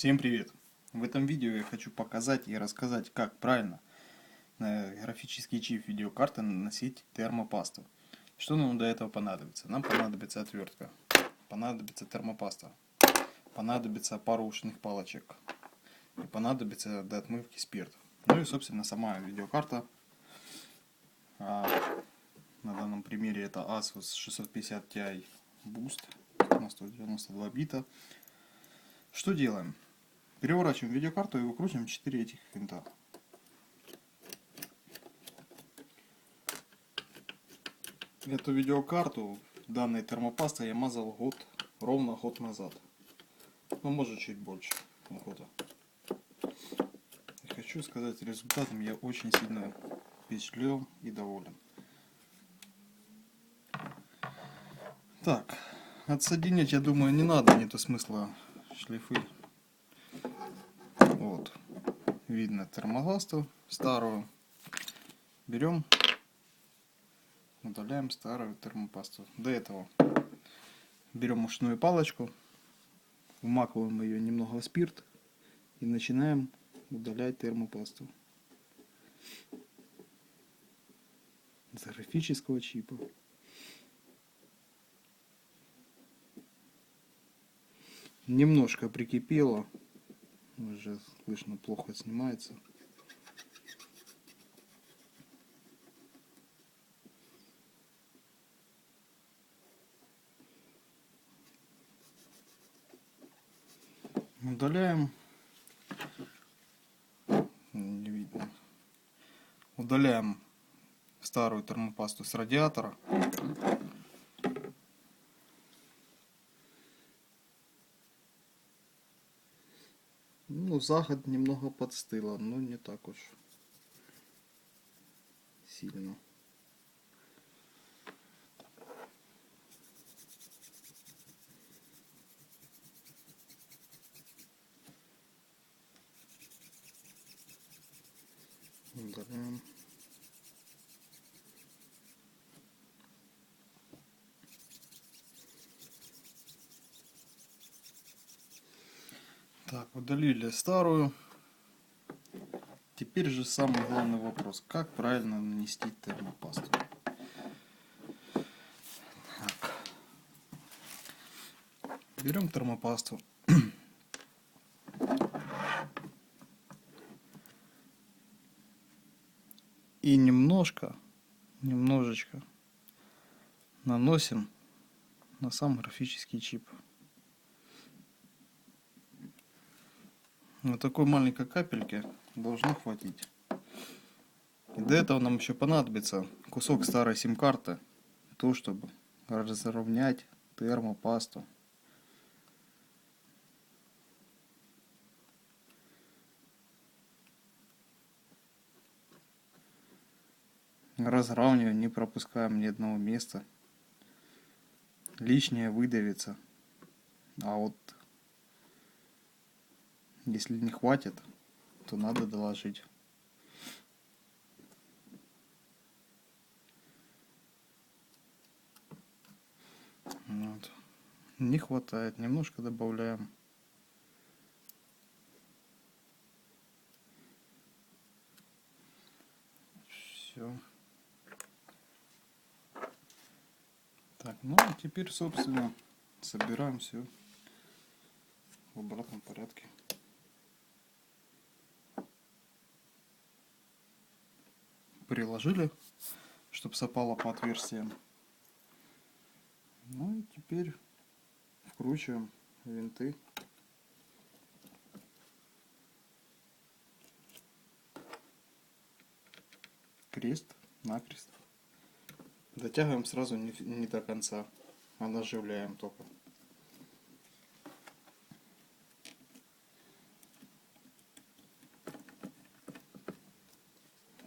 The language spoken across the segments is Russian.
Всем привет! В этом видео я хочу показать и рассказать, как правильно на графический чип видеокарты наносить термопасту. Что нам для этого понадобится? Нам понадобится отвертка, понадобится термопаста, понадобится пару ушных палочек и понадобится для отмывки спирт. Ну и собственно сама видеокарта. На данном примере это Asus 650 Ti Boost на 192 бита. Что делаем? Переворачиваем видеокарту и выкручиваем 4 этих винта. Эту видеокарту данной термопастой я мазал ровно год назад. Ну, может, чуть больше года. И хочу сказать, результатом я очень сильно впечатлен и доволен. Так, отсоединять, я думаю, не надо, нету смысла шлифы. Вот, видно термопасту старую. Берем, удаляем старую термопасту. До этого берем ушную палочку, вмакиваем ее немного в спирт и начинаем удалять термопасту с графического чипа. Немножко прикипело, уже слышно, плохо снимается. Удаляем. Не видно. Удаляем старую термопасту с радиатора. Ну, за год немного подстыло, но не так уж сильно. Удаляем. Так, удалили старую. Теперь же самый главный вопрос. Как правильно нанести термопасту? Так. Берем термопасту. И немножечко наносим на сам графический чип. Вот такой маленькой капельки должно хватить. И до этого нам еще понадобится кусок старой сим-карты, то чтобы разровнять термопасту. Разравниваем, не пропускаем ни одного места. Лишнее выдавится. А вот если не хватит, то надо доложить. Вот. Не хватает, немножко добавляем. Все. Так, ну и теперь, собственно, собираем все в обратном порядке. Приложили, чтобы совпало по отверстиям. Ну и теперь вкручиваем винты. Крест-накрест. Дотягиваем сразу не до конца, а наживляем только.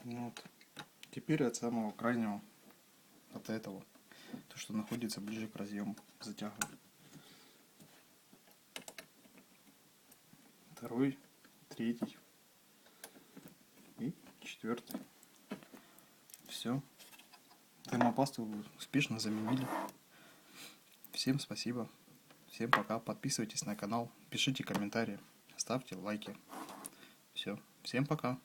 Вот. Теперь от самого крайнего, от этого, то что находится ближе к разъему, затягиваем. Второй, третий и четвертый. Все. Термопасту успешно заменили. Всем спасибо. Всем пока. Подписывайтесь на канал. Пишите комментарии. ставьте лайки. Все, всем пока.